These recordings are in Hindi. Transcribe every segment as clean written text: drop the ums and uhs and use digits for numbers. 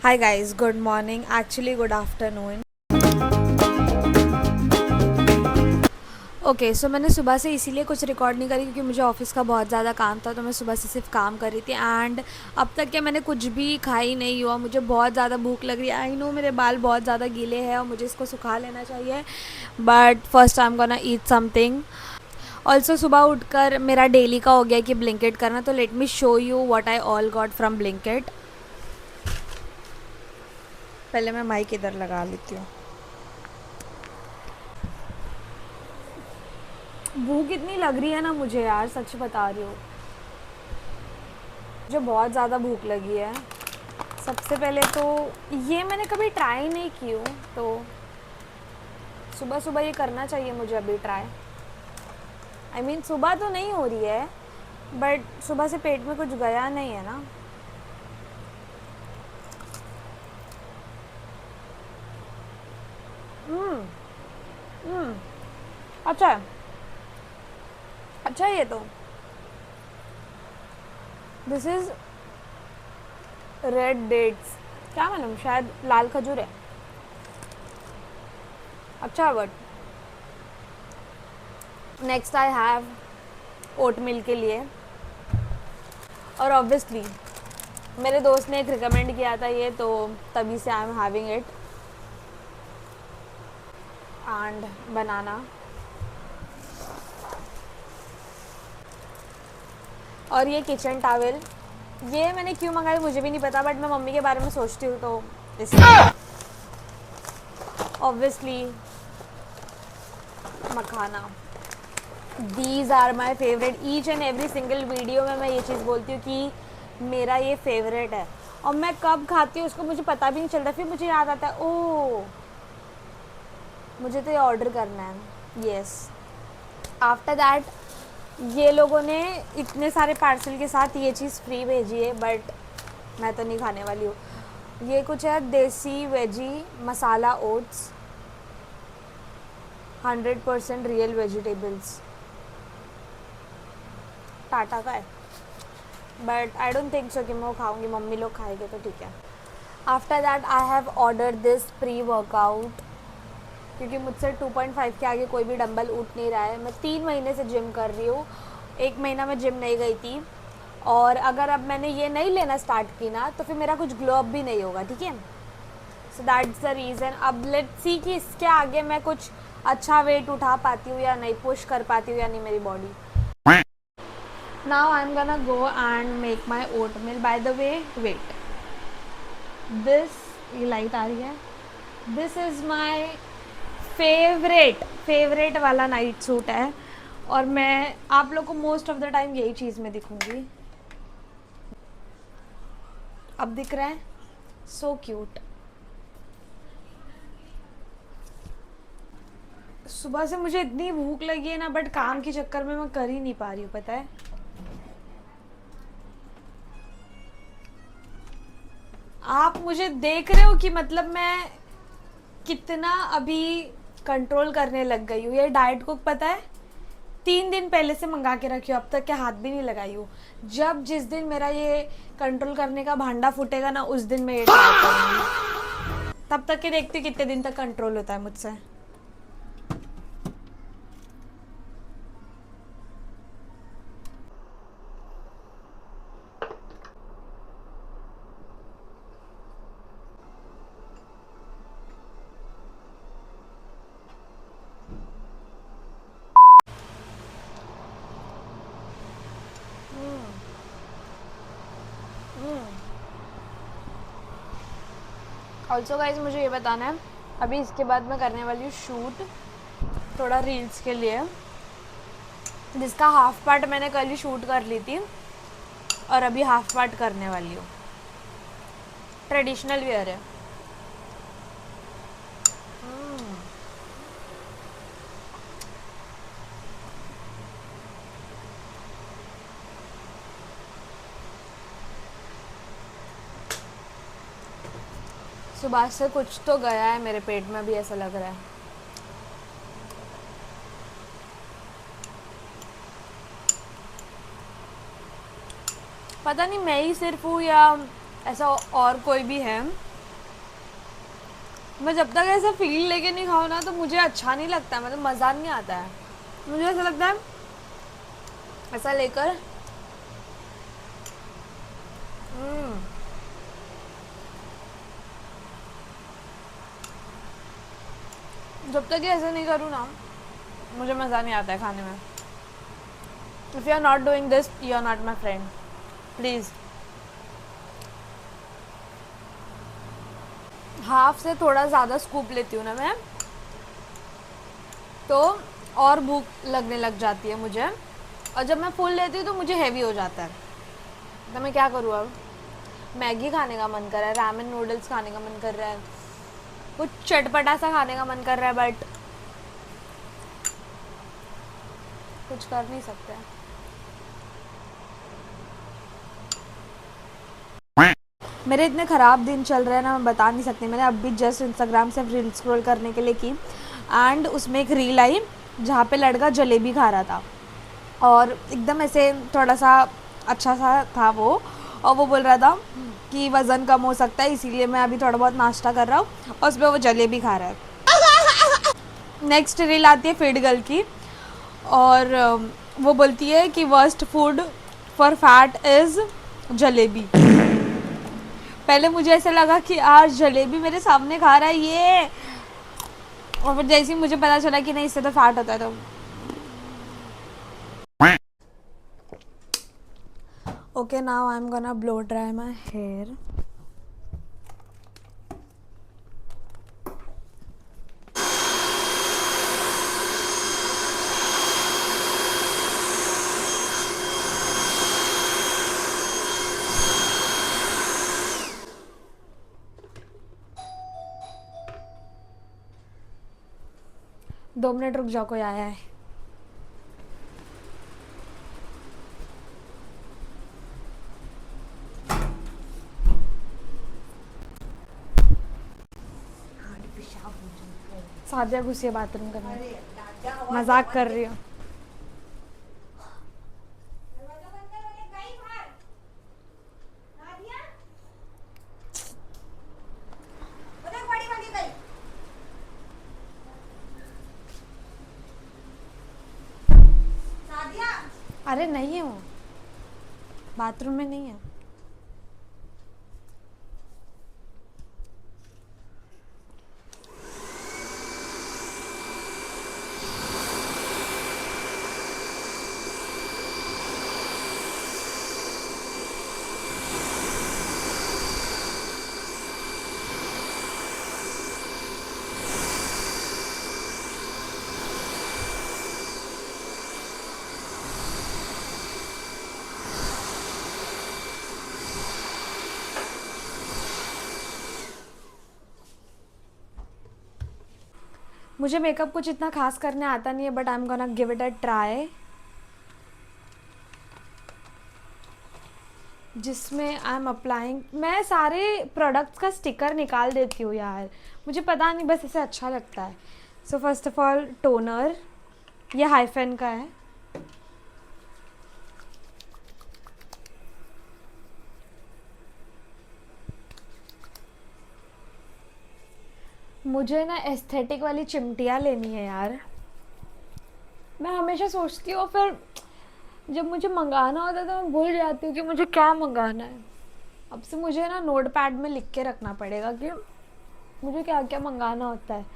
Hi guys, good morning. Actually, good afternoon. सो मैंने सुबह से इसीलिए कुछ रिकॉर्ड नहीं करी क्योंकि मुझे ऑफिस का बहुत ज़्यादा काम था, तो मैं सुबह से सिर्फ काम कर रही थी एंड अब तक के मैंने कुछ भी खाई नहीं हुआ। मुझे बहुत ज़्यादा भूख लग रही है। आई नो मेरे बाल बहुत ज़्यादा गीले हैं और मुझे इसको सुखा लेना चाहिए, but first I am gonna eat something. Also सुबह उठकर मेरा डेली का हो गया कि ब्लिंकिट करना, तो let me show you what I all got from Blinkit. पहले मैं माइक इधर लगा लेती हूँ। भूख इतनी लग रही है ना मुझे यार, सच बता रही हूँ, मुझे बहुत ज़्यादा भूख लगी है। सबसे पहले तो ये मैंने कभी ट्राई नहीं की हूँ, तो सुबह सुबह ये करना चाहिए मुझे अभी ट्राई। आई मीन सुबह तो नहीं हो रही है, बट सुबह से पेट में कुछ गया नहीं है ना। हम्म हम्म अच्छा है, अच्छा है ये तो। दिस इज़ रेड डेट्स, क्या मालूम, शायद लाल खजूर है। अच्छा, बट नेक्स्ट आई हैव ओट मिल के लिए, और ऑब्वियसली मेरे दोस्त ने एक रिकमेंड किया था ये, तो तभी से I am having it. And banana, और ये किचन टावल, ये मैंने क्यों मंगाई मुझे भी नहीं पता, बट मैं मम्मी के बारे में सोचती हूँ तो इसलिए। Obviously makhana, these are my favourite. Each and every single video में मैं ये चीज़ बोलती हूँ कि मेरा ये फेवरेट है, और मैं कब खाती हूँ उसको मुझे पता भी नहीं चलता। फिर मुझे याद आता है, ओ मुझे तो ये ऑर्डर करना है। येस, आफ्टर दैट ये लोगों ने इतने सारे पार्सल के साथ ये चीज़ फ्री भेजी है, बट मैं तो नहीं खाने वाली हूँ। ये कुछ है, देसी वेजी मसाला ओट्स, 100% रियल वेजिटेबल्स, टाटा का है, but I don't think so कि मैं वो खाऊंगी। मम्मी लोग खाएंगे तो ठीक है। After that I have order this pre workout, क्योंकि मुझसे 2.5 के आगे कोई भी डंबल उठ नहीं रहा है। मैं 3 महीने से जिम कर रही हूँ, 1 महीना मैं जिम नहीं गई थी, और अगर अब मैंने ये नहीं लेना स्टार्ट की ना तो फिर मेरा कुछ ग्लो अप भी नहीं होगा, ठीक है। So that's the reason. अब लेट्स सी कि इसके आगे मैं कुछ अच्छा वेट उठा पाती हूँ या नहीं, पुश कर पाती हूँ या नहीं मेरी body. Now I am gonna go and make my oatmeal. By the way wait, this, ये लाइट आ रही है, दिस इज़ माई फेवरेट वाला नाइट सूट है, और मैं आप लोग को मोस्ट ऑफ द टाइम यही चीज़ में दिखूंगी। अब दिख रहा है, सो क्यूट। सुबह से मुझे इतनी भूख लगी है ना, बट काम के चक्कर में मैं कर ही नहीं पा रही हूँ, पता है। आप मुझे देख रहे हो कि मतलब मैं कितना अभी कंट्रोल करने लग गई हूँ। ये डाइट को पता है, 3 दिन पहले से मंगा के रखी हूँ, अब तक के हाथ भी नहीं लगाई हूँ। जब जिस दिन मेरा ये कंट्रोल करने का भांडा फूटेगा ना, उस दिन मैं ये ट्राई करूँगी। तब तक के देखती हूँ कितने दिन तक कंट्रोल होता है मुझसे। ऑल्सो गाइज मुझे ये बताना है, अभी इसके बाद मैं करने वाली हूँ शूट थोड़ा रील्स के लिए, जिसका हाफ पार्ट मैंने कल ही शूट कर ली थी, और अभी हाफ पार्ट करने वाली हूँ। ट्रेडिशनल वेयर है। सुबह से कुछ तो गया है मेरे पेट में, भी ऐसा लग रहा है। पता नहीं मैं ही सिर्फ हूँ या ऐसा और कोई भी है, मैं जब तक ऐसा फील लेके नहीं खाऊँ ना तो मुझे अच्छा नहीं लगता, मतलब मज़ा नहीं आता है। मुझे ऐसा लगता है ऐसा लेकर जब तक ये ऐसा नहीं करूँ ना मुझे मज़ा नहीं आता है खाने में। If you are not doing this you are not my friend, please. Half से थोड़ा ज़्यादा स्कूप लेती हूँ ना मैं, तो और भूख लगने लग जाती है मुझे, और जब मैं फुल लेती हूँ तो मुझे हैवी हो जाता है। तो मैं क्या करूँ अब? मैगी खाने का मन कर रहा है, रामेन नूडल्स खाने का मन कर रहा है, कुछ चटपटा सा खाने का मन कर रहा है, बट कुछ कर नहीं सकते। मेरे इतने ख़राब दिन चल रहे हैं ना, मैं बता नहीं सकती। मैंने अभी जस्ट इंस्टाग्राम से रील स्क्रॉल करने के लिए की, एंड उसमें एक रील आई जहाँ पे लड़का जलेबी खा रहा था, और एकदम ऐसे थोड़ा सा अच्छा सा था वो, और वो बोल रहा था कि वज़न कम हो सकता है इसीलिए मैं अभी थोड़ा बहुत नाश्ता कर रहा हूँ, और उसमें वो जलेबी खा रहा है। नेक्स्ट रील आती है फीड गर्ल की, और वो बोलती है कि worst food for fat is jalebi. पहले मुझे ऐसा लगा कि आज जलेबी मेरे सामने खा रहा है ये, और फिर जैसे ही मुझे पता चला कि नहीं इससे तो फैट होता है, तो okay now I am gonna blow dry my hair. दो मिनट रुक जाओ, कोई आया है। सादिया घुसी है बाथरूम करने, मजाक कर रही हूँ। अरे नहीं है वो, बाथरूम में नहीं है। मुझे मेकअप कुछ इतना खास करने आता नहीं है, but I am gonna give it a try, जिसमें आई एम अप्लाइंग। मैं सारे प्रोडक्ट्स का स्टिकर निकाल देती हूँ यार, मुझे पता नहीं, बस इसे अच्छा लगता है। So first of all toner, ये हाइफेन का है। मुझे ना एस्थेटिक वाली चिमटियाँ लेनी है यार। मैं हमेशा सोचती हूँ, फिर जब मुझे मंगाना होता है तो मैं भूल जाती हूँ कि मुझे क्या मंगाना है। अब से मुझे ना नोट पैड में लिख के रखना पड़ेगा कि मुझे क्या क्या मंगाना होता है।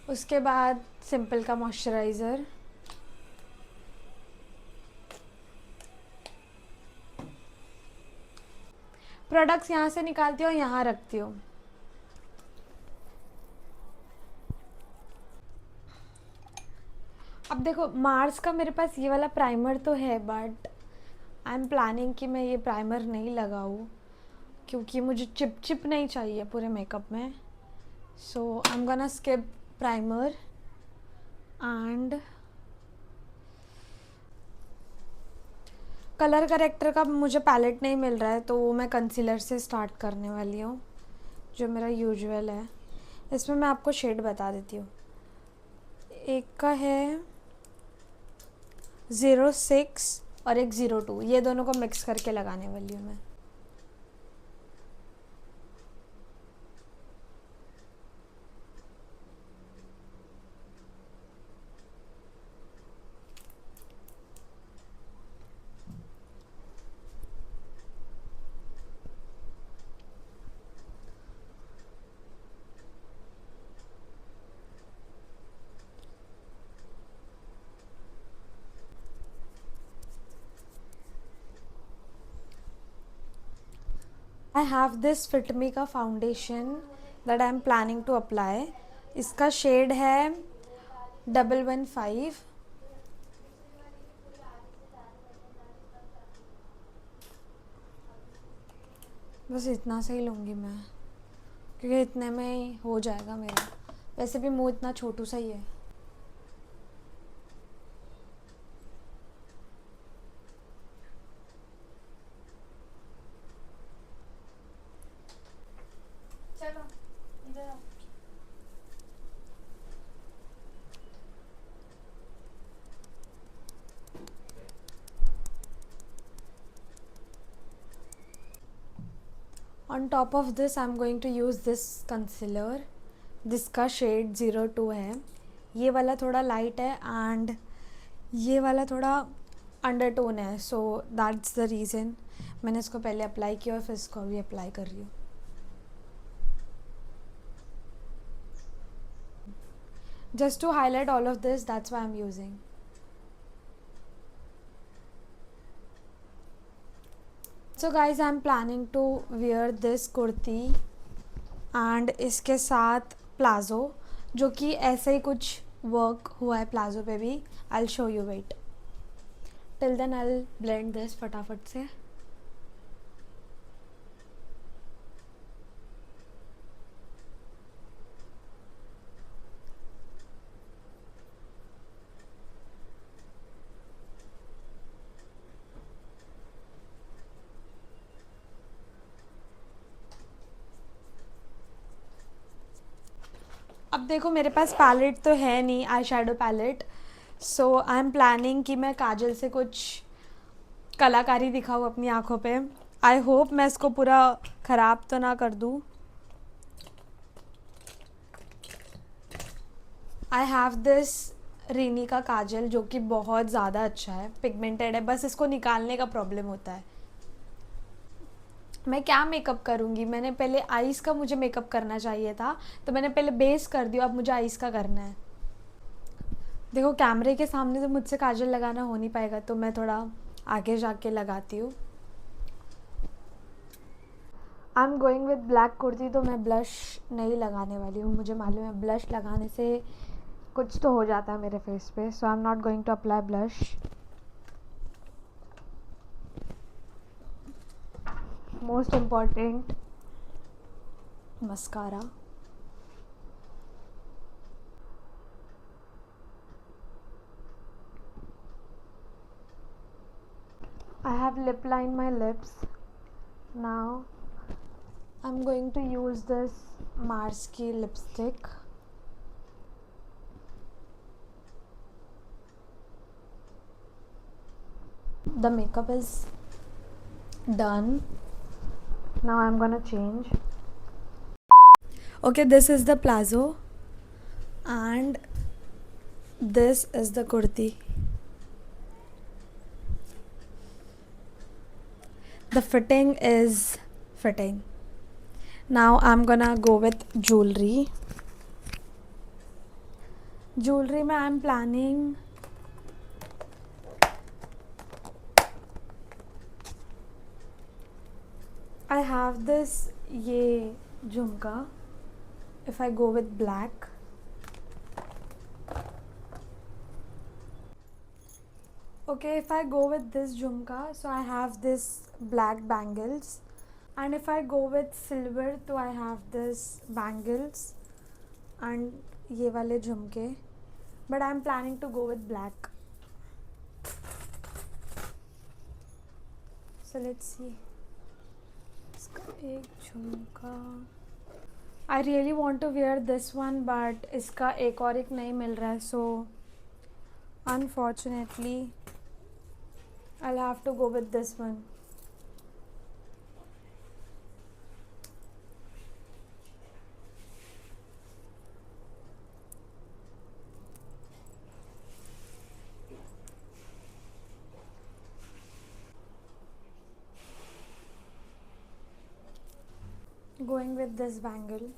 उसके बाद सिंपल का मॉइस्चराइज़र, प्रोडक्ट्स यहाँ से निकालती हूँ, यहाँ रखती हूँ। अब देखो मार्स का मेरे पास ये वाला प्राइमर तो है, बट आई एम प्लानिंग कि मैं ये प्राइमर नहीं लगाऊँ, क्योंकि मुझे चिप चिप नहीं चाहिए पूरे मेकअप में। So I am gonna skip primer and colour corrector का मुझे पैलेट नहीं मिल रहा है, तो वो मैं कंसीलर से स्टार्ट करने वाली हूँ, जो मेरा यूजुअल है। इसमें मैं आपको शेड बता देती हूँ। एक का है 06 और एक 02, ये दोनों को मिक्स करके लगाने वाली हूँ मैं। आई हैव दिस फिटमी का foundation that I am planning to apply. इसका शेड है 115। बस इतना से ही लूँगी मैं, क्योंकि इतने में ही हो जाएगा मेरा। वैसे भी मुँह इतना छोटू सा ही है। चलो इधर आओ। On top of this I'm going to use this concealer. जिसका शेड 02 है। ये वाला थोड़ा लाइट है एंड ये वाला थोड़ा अंडरटोन है, सो दैट्स द रीज़न मैंने इसको पहले अप्लाई किया और फिर इसको भी अप्लाई कर रही हूँ। Just to highlight all of this, that's why I'm using. So guys, I'm planning to wear this kurti and इसके साथ प्लाज़ो, जो कि ऐसे ही कुछ वर्क हुआ है प्लाज़ो पे भी। I'll show you, wait. Till then I'll blend this फटाफट से। अब देखो मेरे पास पैलेट तो है नहीं, eyeshadow palette, so I am planning कि मैं काजल से कुछ कलाकारी दिखाऊँ अपनी आँखों पे। आई होप मैं इसको पूरा ख़राब तो ना कर दूँ। आई हैव दिस रीनी का काजल, जो कि बहुत ज़्यादा अच्छा है, पिगमेंटेड है, बस इसको निकालने का प्रॉब्लम होता है। मैं क्या मेकअप करूँगी, मैंने पहले आइस का मुझे मेकअप करना चाहिए था, तो मैंने पहले बेस कर दिया, अब मुझे आइस का करना है। देखो कैमरे के सामने तो मुझसे काजल लगाना हो नहीं पाएगा, तो मैं थोड़ा आगे जाके लगाती हूँ। आई am going with black kurti, तो मैं ब्लश नहीं लगाने वाली हूँ। मुझे मालूम है ब्लश लगाने से कुछ तो हो जाता है मेरे फेस पे, so I am not going to apply blush. Most important, mascara. I have lip lined my lips. Now I'm going to use this Marski lipstick. The makeup is done. Now I'm gonna change. Okay, this is the palazzo and this is the kurti. The fitting is fitting. Now I'm gonna go with jewelry. Jewelry में I'm planning I have this ये झुमका. If I go with black, okay, if I go with this jhumka, so I have this black bangles, and if I go with silver, so I have this bangles and ये वाले झुमके, but I'm planning to go with black. So let's see. इसका एक झुमका. I really want to wear this one but इसका एक और एक नहीं मिल रहा है, so unfortunately I have to go with this one. Going with this bangle.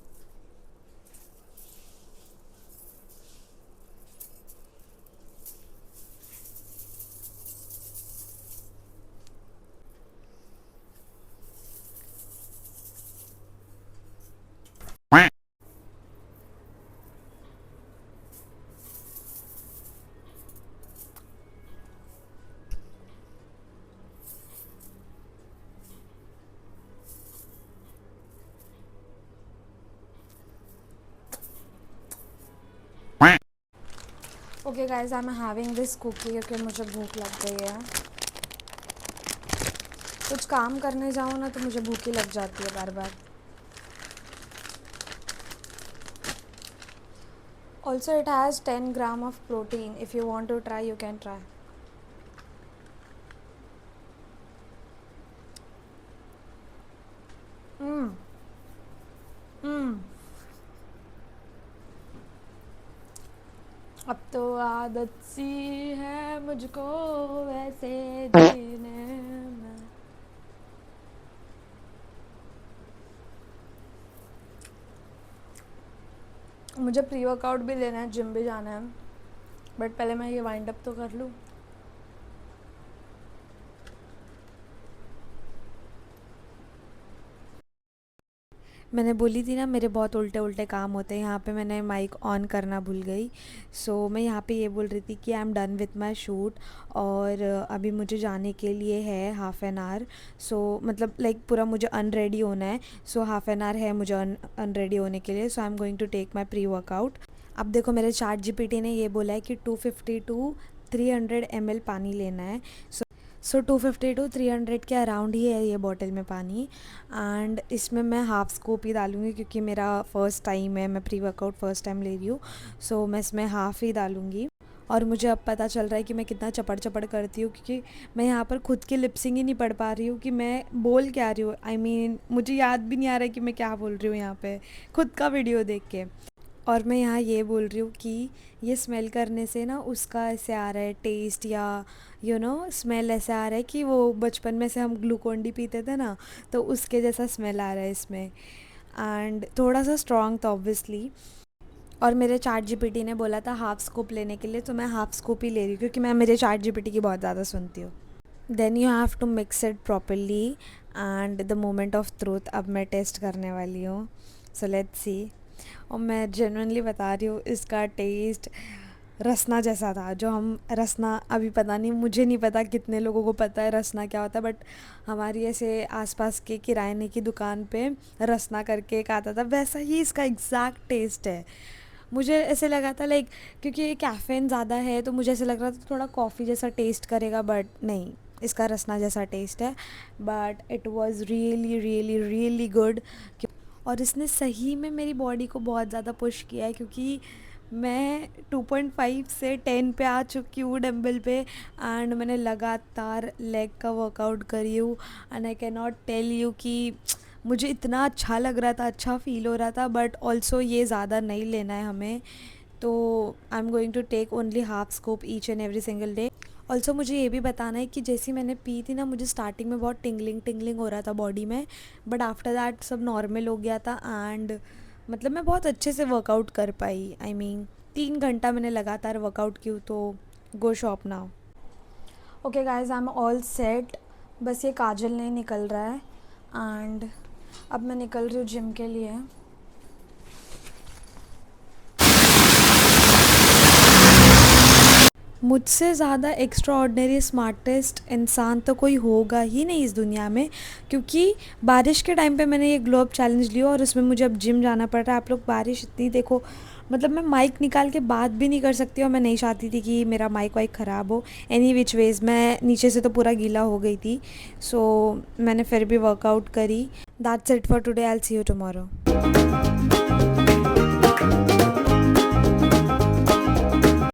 Okay guys, I am having this cookie क्योंकि मुझे भूख लग गई है. कुछ काम करने जाऊँ ना तो मुझे भूख ही लग जाती है बार बार. Also it has 10 gram of protein. If you want to try you can try. अब तो आदत सी है मुझको वैसे जीने में. मुझे प्री वर्कआउट भी लेना है, जिम भी जाना है, बट पहले मैं ये वाइंड अप तो कर लूँ. मैंने बोली थी ना मेरे बहुत उल्टे उल्टे काम होते हैं. यहाँ पे मैंने माइक ऑन करना भूल गई. सो मैं यहाँ पे ये बोल रही थी कि I am done with my shoot और अभी मुझे जाने के लिए है हाफ़ एन आवर. सो मतलब लाइक पूरा मुझे अनरेडी होना है. सो हाफ़ एन आवर है मुझे अनरेडी होने के लिए. So I am going to take my pre workout. अब देखो मेरे चैट जीपीटी ने ये बोला है कि 250 to 300 ml पानी लेना है. सो 250 to 300 के अराउंड ही है ये बॉटल में पानी. एंड इसमें मैं हाफ़ स्कूप ही डालूँगी क्योंकि मेरा फ़र्स्ट टाइम है, मैं प्री वर्कआउट फ़र्स्ट टाइम ले रही हूँ. सो मैं इसमें हाफ़ ही डालूँगी. और मुझे अब पता चल रहा है कि मैं कितना चपड़ चपड़ करती हूँ क्योंकि मैं यहाँ पर खुद की लिपसिंग ही नहीं पढ़ पा रही हूँ कि मैं बोल क्या रही हूँ. आई मीन मुझे याद भी नहीं आ रहा है कि मैं क्या बोल रही हूँ यहाँ पे खुद का वीडियो देख के. और मैं यहाँ ये बोल रही हूँ कि ये स्मेल करने से ना उसका ऐसे आ रहा है टेस्ट, या स्मेल ऐसे आ रहा है कि वो बचपन में से हम ग्लूकोन डी पीते थे ना, तो उसके जैसा स्मेल आ रहा है इसमें. एंड थोड़ा सा स्ट्रॉन्ग था ऑब्वियसली. और मेरे चैट जीपीटी ने बोला था हाफ़ स्कूप लेने के लिए, तो मैं हाफ़ स्कूप ही ले रही हूँ क्योंकि मैं मेरे चैट जीपीटी की बहुत ज़्यादा सुनती हूँ. Then you have to mix it properly and the moment of truth अब मैं टेस्ट करने वाली हूँ. So let's see. और मैं जेन्युइनली बता रही हूँ इसका टेस्ट रसना जैसा था. जो हम रसना, अभी पता नहीं, मुझे नहीं पता कितने लोगों को पता है रसना क्या होता है, बट हमारी ऐसे आसपास के किराने की दुकान पे रसना करके एक आता था, वैसा ही इसका एग्जैक्ट टेस्ट है. मुझे ऐसे लगा था लाइक क्योंकि ये कैफ़ीन ज़्यादा है तो मुझे ऐसे लग रहा था थोड़ा कॉफ़ी जैसा टेस्ट करेगा, बट नहीं, इसका रसना जैसा टेस्ट है. But it was really really really good. और इसने सही में मेरी बॉडी को बहुत ज़्यादा पुश किया है क्योंकि मैं 2.5 से 10 पे आ चुकी हूँ डंबल पे. एंड मैंने लगातार लेग का वर्कआउट करी हूँ. And I can not tell you कि मुझे इतना अच्छा लग रहा था, अच्छा फील हो रहा था. बट ऑल्सो ये ज़्यादा नहीं लेना है हमें, तो I am going to take only half scoop each and every single day. Also मुझे ये भी बताना है कि जैसी मैंने पी थी ना, मुझे स्टार्टिंग में बहुत टिंगलिंग टिंगलिंग हो रहा था बॉडी में, बट आफ्टर दैट सब नॉर्मल हो गया था. एंड मतलब मैं बहुत अच्छे से वर्कआउट कर पाई. आई मीन 3 घंटा मैंने लगातार वर्कआउट की, तो go shop now. Okay guys, I am all set. बस ये काजल नहीं निकल रहा है. एंड अब मैं निकल रही हूँ जिम के लिए. मुझसे ज़्यादा एक्स्ट्रा ऑर्डिनरी स्मार्टेस्ट इंसान तो कोई होगा ही नहीं इस दुनिया में, क्योंकि बारिश के टाइम पे मैंने ये ग्लो अप चैलेंज लिया और उसमें मुझे अब जिम जाना पड़ रहा है। आप लोग बारिश इतनी देखो, मतलब मैं माइक निकाल के बात भी नहीं कर सकती और मैं नहीं चाहती थी कि मेरा माइक वाइक ख़राब हो। एनी विच वेज़ मैं नीचे से तो पूरा गीला हो गई थी, सो मैंने फिर भी वर्कआउट करी। That's it for today, I will see you tomorrow.